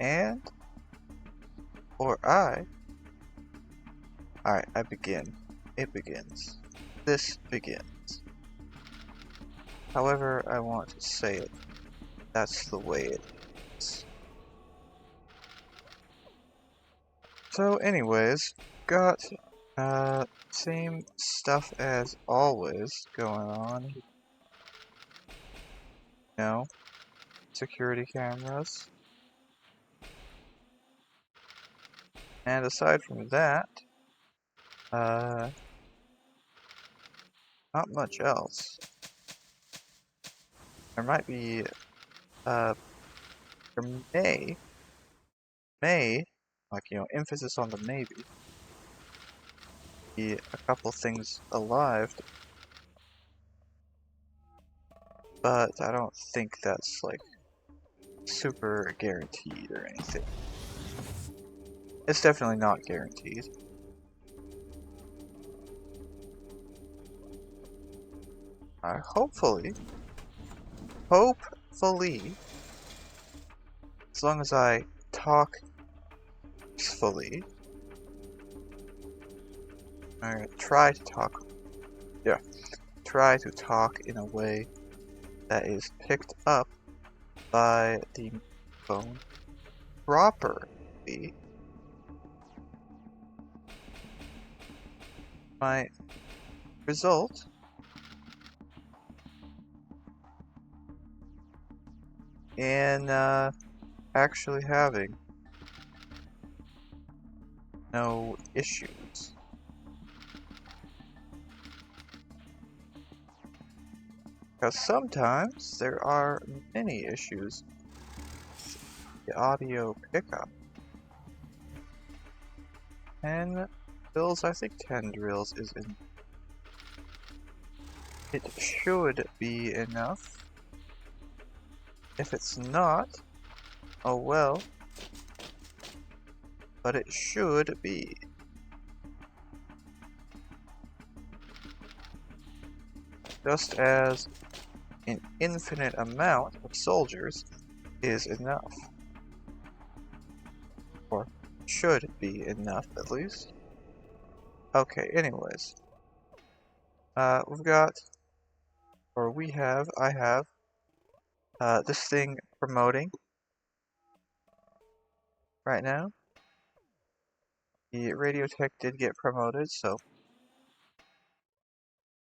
And, alright, I begin. It begins. This begins. However I want to say it, that's the way it is. So anyways, got same stuff as always going on. You know, security cameras. And aside from that, not much else. There might be, there may, like, you know, emphasis on the maybe, be a couple things alive, but I don't think that's, like, super guaranteed or anything. It's definitely not guaranteed. Hopefully, as long as I talk peacefully, I try to talk in a way that is picked up by the phone properly. My result in actually having no issues. Because sometimes there are many issues with the audio pickup. 10 drills, I think 10 drills is in. It should be enough. If it's not, oh well. But it should be. Just as an infinite amount of soldiers is enough. Or should be enough, at least. Okay, anyways. We've got, or we have, I have, this thing promoting right now. The radio tech did get promoted, so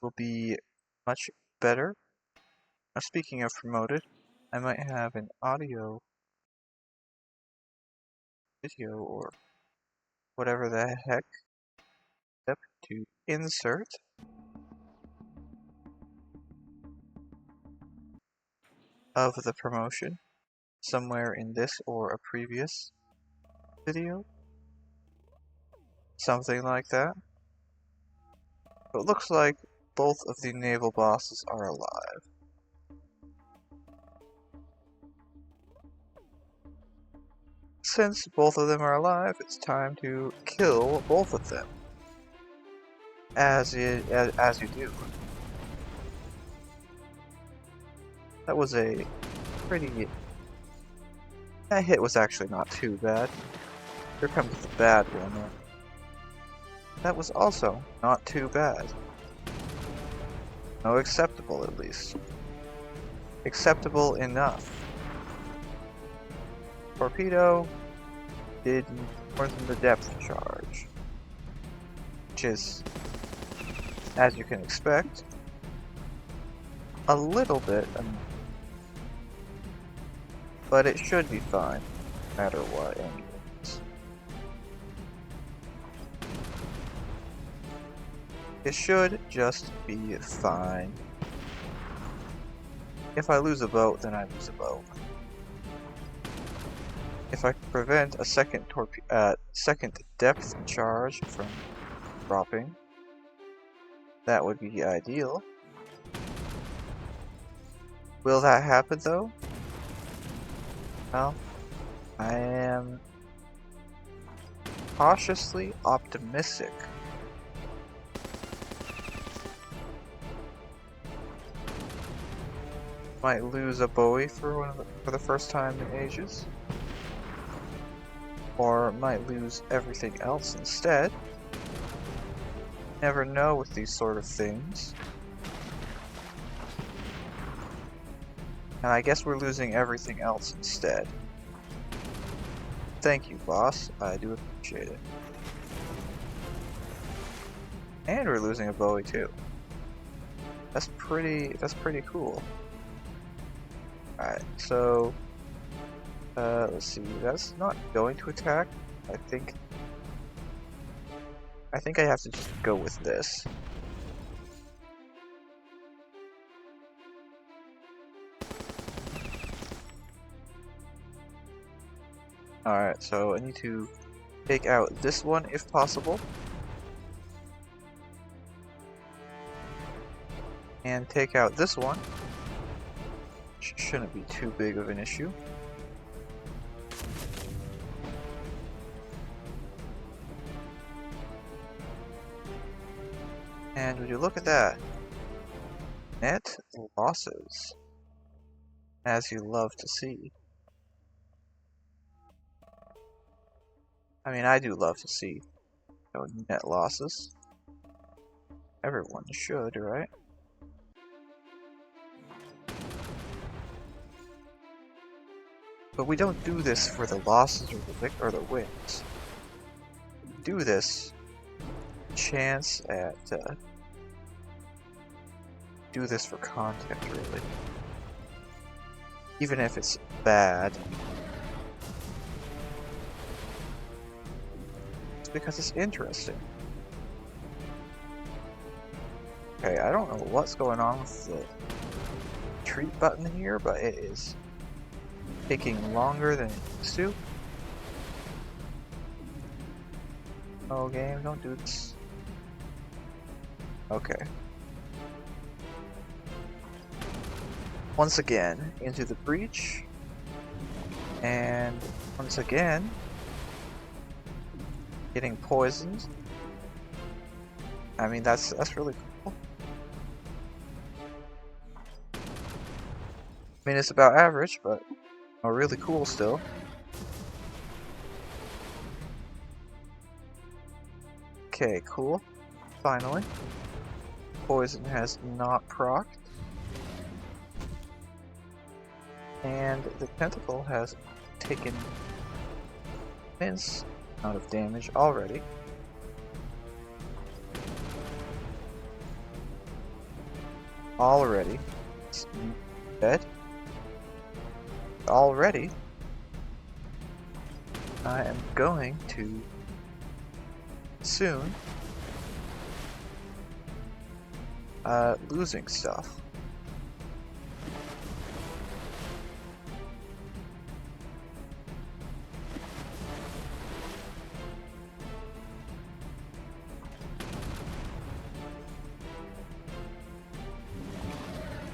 will be much better. Now, speaking of promoted, I might have an audio, video, or whatever the heck step to insert. Of the promotion somewhere in this or a previous video. Something like that. But it looks like both of the naval bosses are alive. Since both of them are alive, it's time to kill both of them. As you do. That was a pretty... That hit was actually not too bad. Here comes the bad one. That was also not too bad. No, acceptable at least. Acceptable enough. Torpedo did more than the depth charge. Which is, as you can expect, a little bit, but it should be fine, no matter what, anyways. It should just be fine. If I lose a boat, then I lose a boat. If I can prevent a second depth charge from dropping, that would be ideal. Will that happen though? Well, I am cautiously optimistic. Might lose a buoy for the first time in ages. or might lose everything else instead. Never know with these sort of things. And I guess we're losing everything else instead. Thank you, boss. I do appreciate it. And we're losing a Bowie too. That's pretty cool. Alright, so let's see, that's not going to attack. I think I have to just go with this. Alright, so I need to take out this one if possible. And take out this one. Which shouldn't be too big of an issue. And would you look at that? Net losses. As you love to see. I mean, I do love to see net losses. Everyone should, right? But we don't do this for the losses or the wins. We do this chance at do this for content, really. Even if it's bad. It's because it's interesting. Okay, I don't know what's going on with the retreat button here, but it is taking longer than it used to. Oh, game, don't do this. Okay. Once again, into the breach. And once again, getting poisoned. I mean, that's really cool. I mean, it's about average, but really cool still. Okay, cool. Finally. Poison has not procced. And the tentacle has taken immense amount of damage already. It's dead. Already, I am going to soon losing stuff.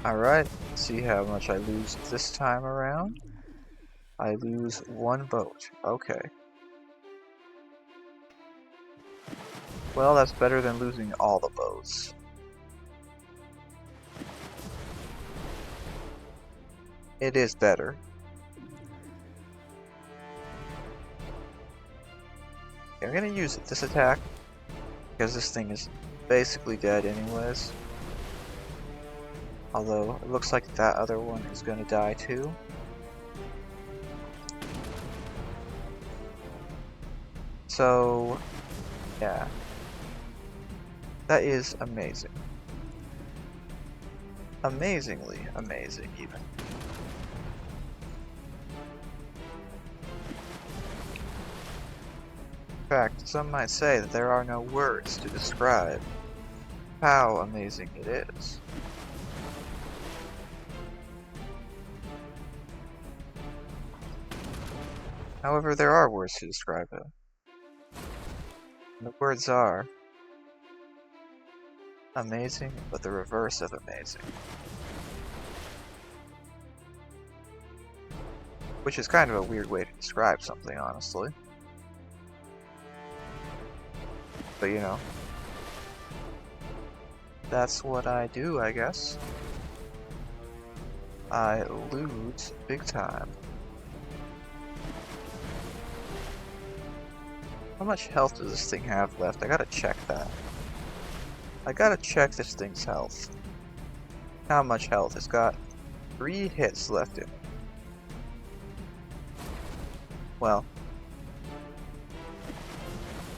Alright, let's see how much I lose this time around. I lose one boat. Okay. Well, that's better than losing all the boats. It is better. Okay, I'm gonna use this attack because this thing is basically dead anyways. Although, it looks like that other one is gonna die too. So, yeah. That is amazing. Amazingly amazing, even. In fact, some might say that there are no words to describe how amazing it is. However, there are words to describe it. And the words are amazing, but the reverse of amazing. Which is kind of a weird way to describe something, honestly. But you know, that's what I do, I guess. I lose big time. How much health does this thing have left? I gotta check that. I gotta check this thing's health. How much health? It's got 3 hits left in it. Well,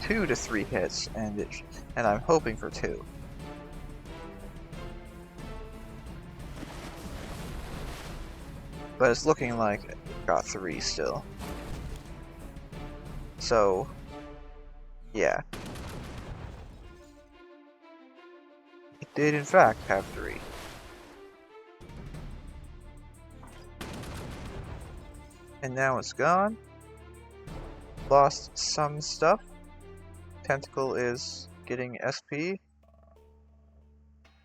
2 to 3 hits, and I'm hoping for 2. But it's looking like it got 3 still. So, yeah. It did in fact have 3. And now it's gone. Lost some stuff. Tentacle is getting SP.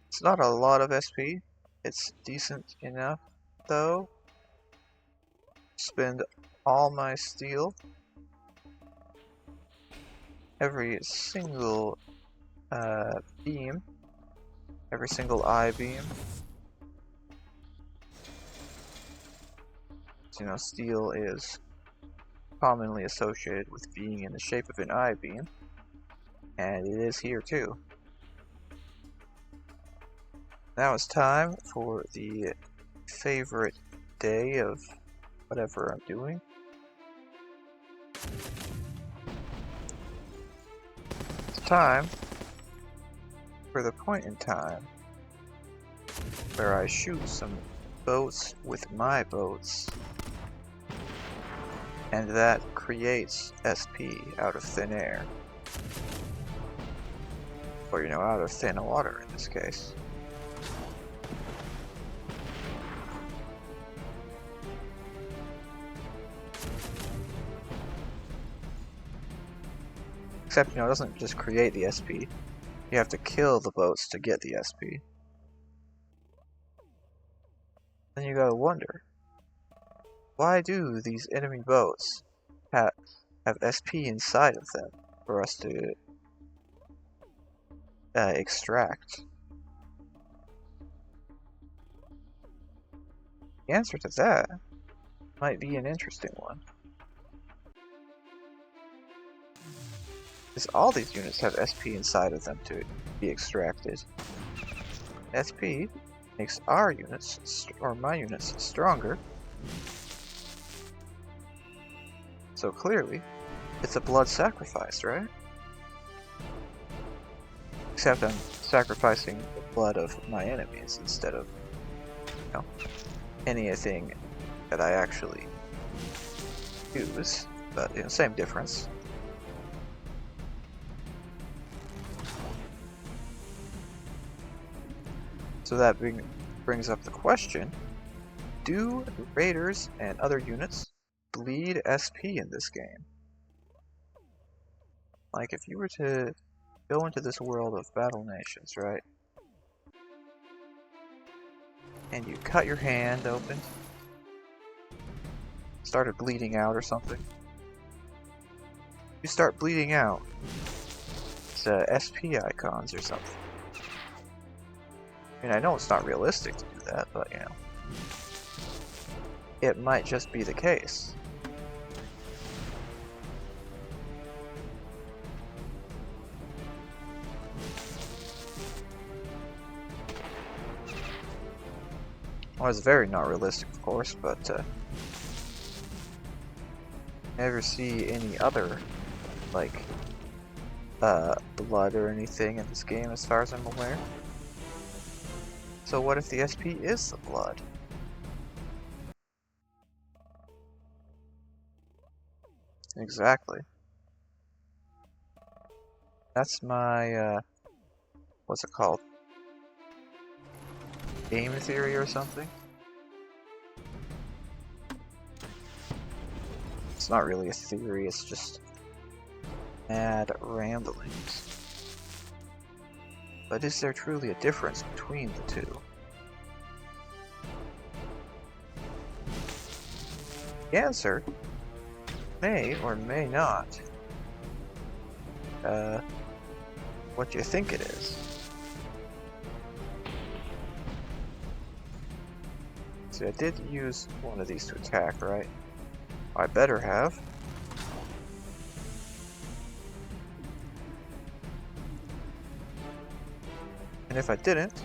It's not a lot of SP. It's decent enough, though. Spend all my steel. Every single beam. Every single eye beam. So, you know, steel is commonly associated with being in the shape of an eye beam. And it is here too. Now it's time for the favorite day of whatever I'm doing. It's time for the point in time where I shoot some boats with my boats, and that creates SP out of thin air. Or, you know, out of thin water in this case. Except, you know, it doesn't just create the SP. You have to kill the boats to get the SP. Then you gotta wonder, why do these enemy boats have SP inside of them for us to extract? The answer to that might be an interesting one. Because all these units have SP inside of them to be extracted. SP makes our units, or my units, stronger. So clearly, it's a blood sacrifice, right? Except I'm sacrificing the blood of my enemies instead of, you know, anything that I actually use. But, you know, same difference. So that brings up the question, do raiders and other units bleed SP in this game? Like, if you were to go into this world of Battle Nations, right? And you cut your hand open, started bleeding out or something. You start bleeding out. It's SP icons or something. I mean, I know it's not realistic to do that, but, you know, it might just be the case. Well, it's very not realistic, of course, but never see any other, like, blood or anything in this game as far as I'm aware. So what if the SP is the blood? Exactly. That's my, what's it called? Game theory or something? It's not really a theory, it's just mad ramblings. But is there truly a difference between the two? The answer may or may not. What do you think it is? See, I did use one of these to attack, right? I better have. And if I didn't,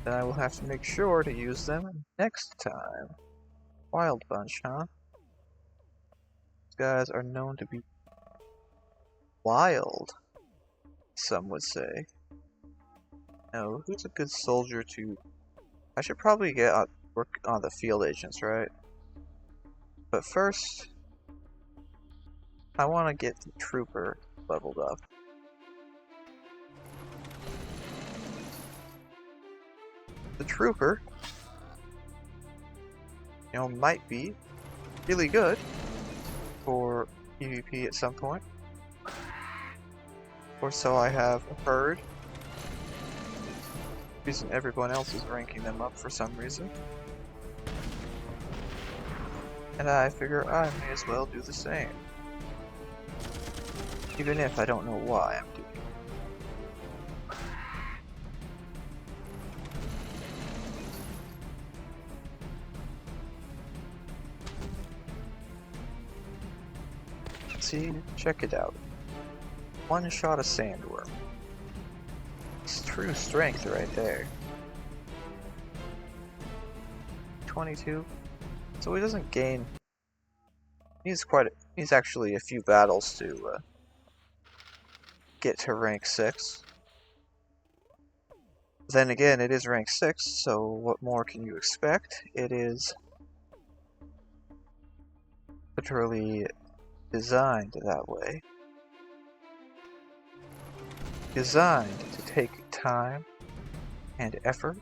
then I will have to make sure to use them next time. Wild bunch, huh? These guys are known to be wild, some would say. Now, who's a good soldier to... I should probably get work on the field agents, right? But first, I want to get the trooper leveled up. The trooper, you know, might be really good for PvP at some point. Or so I have heard. Reason everyone else is ranking them up for some reason. And I figure I may as well do the same. Even if I don't know why I'm doing it. See, check it out. One shot of sandworm. It's true strength right there. 22. So he doesn't gain. He's actually a few battles to get to rank 6. Then again, it is rank 6, so what more can you expect? It is literally designed that way. Designed to take time and effort.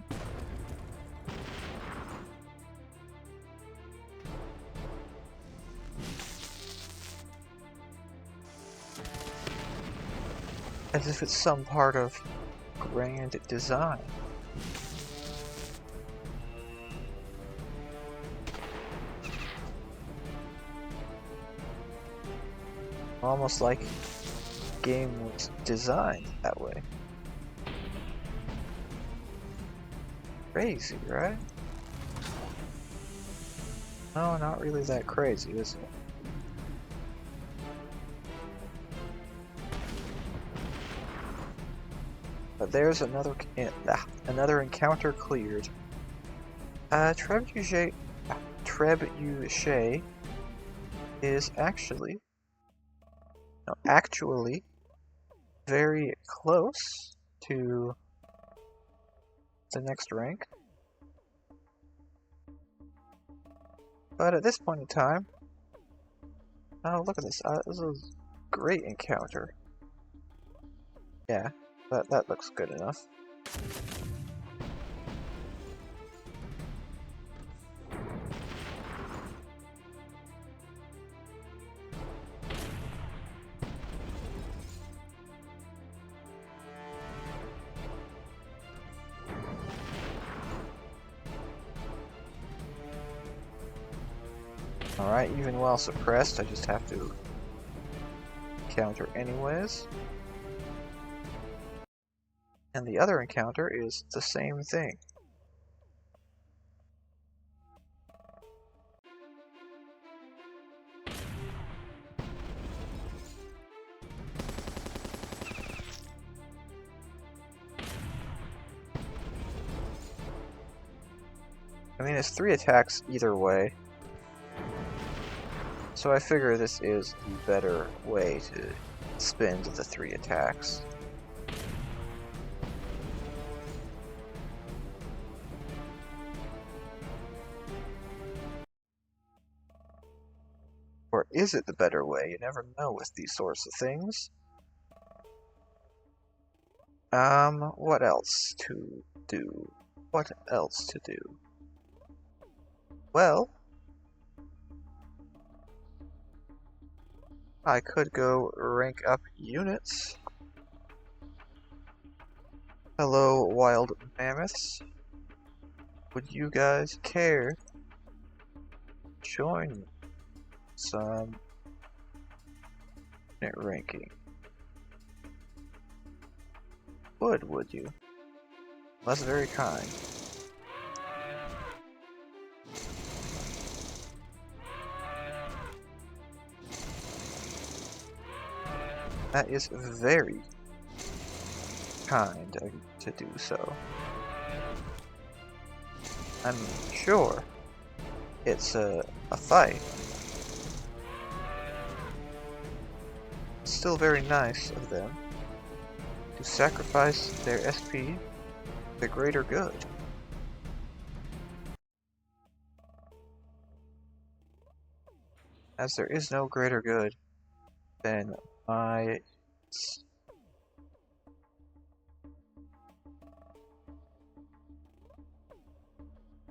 As if it's some part of grand design. Almost like the game was designed that way. Crazy, right? No, not really that crazy, is it? But there's another encounter cleared. Trebuchet is actually very close to the next rank. But at this point in time, oh look at this! This is a great encounter. Yeah. That looks good enough. Alright, even while suppressed, I just have to counter anyways. And the other encounter is the same thing. I mean, it's 3 attacks either way. So I figure this is the better way to spend the 3 attacks. Or is it the better way? You never know with these sorts of things. What else to do? What else to do? Well, I could go rank up units. Hello, wild mammoths. Would you guys care to join some unit ranking? Would you? That's very kind. That is very kind to do so. I'm sure it's a fight. It's still very nice of them to sacrifice their SP for the greater good. As there is no greater good than my...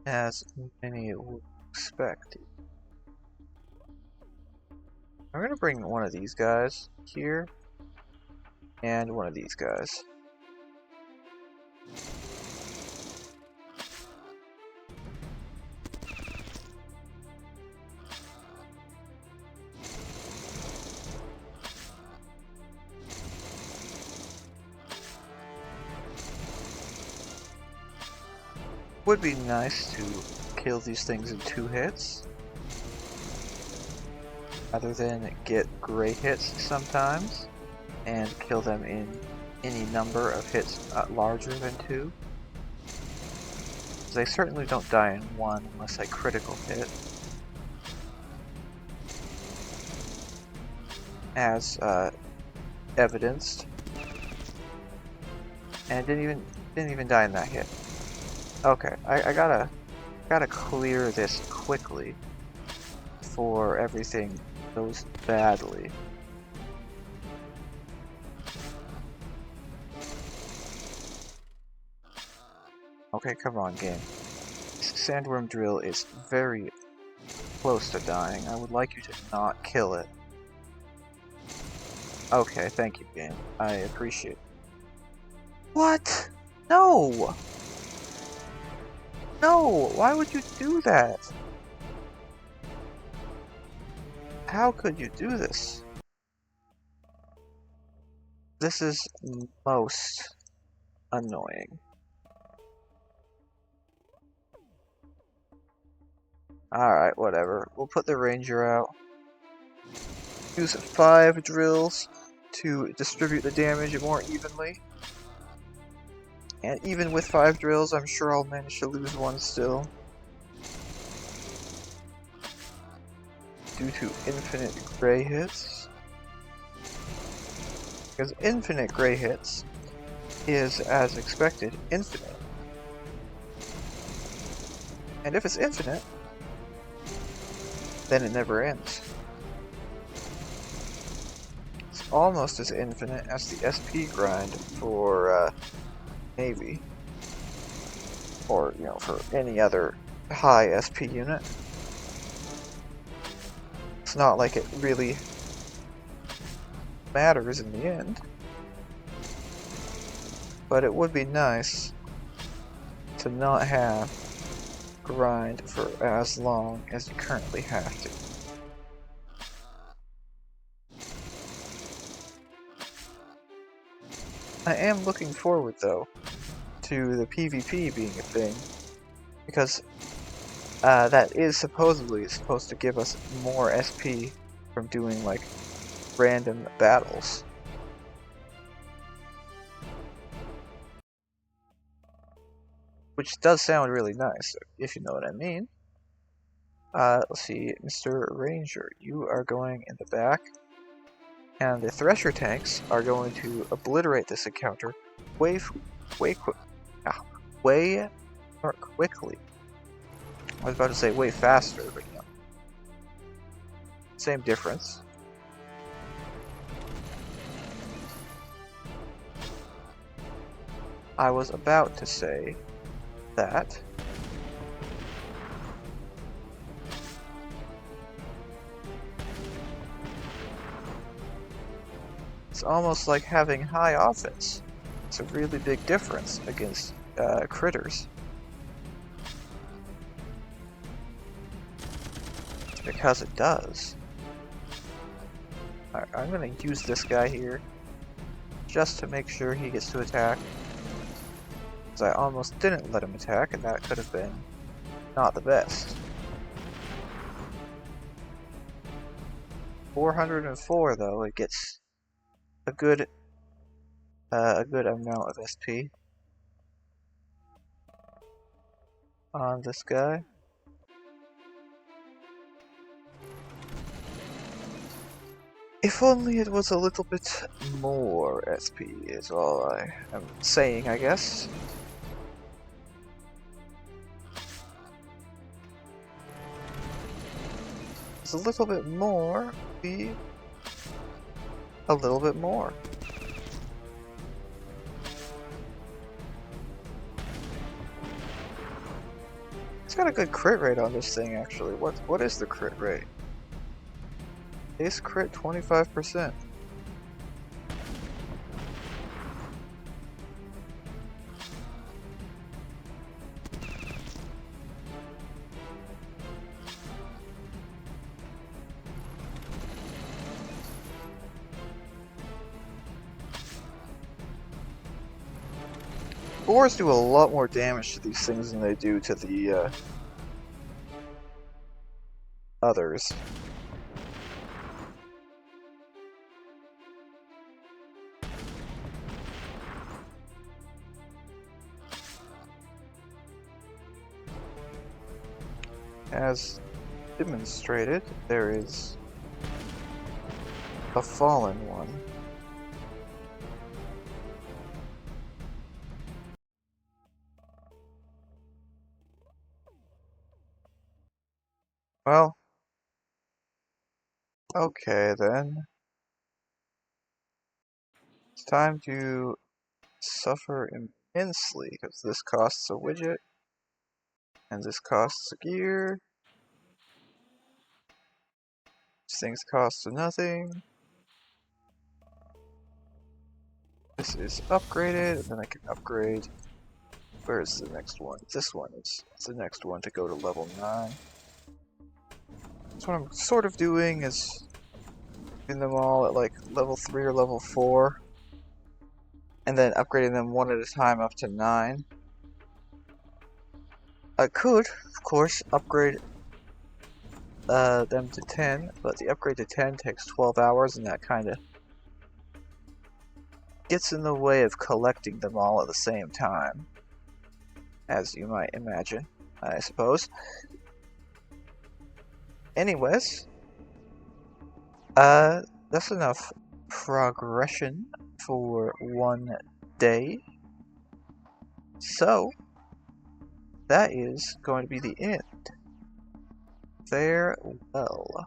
as many would expect. I'm gonna bring one of these guys here, and one of these guys. Would be nice to kill these things in 2 hits, rather than get gray hits sometimes, and kill them in any number of hits larger than 2. They certainly don't die in 1 unless I critical hit. As evidenced. And didn't even die in that hit. Okay, I gotta clear this quickly before everything goes badly. Okay, come on, game. This sandworm drill is very close to dying. I would like you to not kill it. Okay, thank you, game. I appreciate it. What? No! No! Why would you do that? How could you do this? This is most annoying. Alright, whatever. We'll put the ranger out. Use 5 drills to distribute the damage more evenly. And even with 5 drills, I'm sure I'll manage to lose 1 still. Due to infinite gray hits. Because infinite gray hits is, as expected, infinite. And if it's infinite, then it never ends. It's almost as infinite as the SP grind for Navy. Or, you know, for any other high SP unit. It's not like it really matters in the end. But it would be nice to not have grind for as long as you currently have to. I am looking forward though to the PvP being a thing, because that is supposedly supposed to give us more SP from doing like random battles. Which does sound really nice, if you know what I mean. Let's see, Mr. Ranger, you are going in the back. And the Thresher tanks are going to obliterate this encounter way more quickly. I was about to say way faster, but you know. Same difference. I was about to say that. It's almost like having high offense. It's a really big difference against critters. Because it does. Alright, I'm gonna use this guy here just to make sure he gets to attack. Because I almost didn't let him attack, and that could have been not the best. 404 though, it gets a good a good amount of SP on this guy. If only it was a little bit more SP is all I am saying, I guess. It's a little bit more, be a little bit more. It's got a good crit rate on this thing, actually. What is the crit rate? Base crit 25%. Boars do a lot more damage to these things than they do to the others. As demonstrated, there is a fallen one. Well, okay then. It's time to suffer immensely, because this costs a widget, and this costs a gear. These things cost nothing. This is upgraded, and then I can upgrade. Where is the next one? This one is the next one to go to level 9. So what I'm sort of doing is doing them all at like level 3 or level 4. And then upgrading them one at a time up to 9. I could, of course, upgrade them to 10, but the upgrade to 10 takes 12 hours, and that kind of gets in the way of collecting them all at the same time, as you might imagine, I suppose. Anyways, that's enough progression for one day. So, that is going to be the end. Farewell.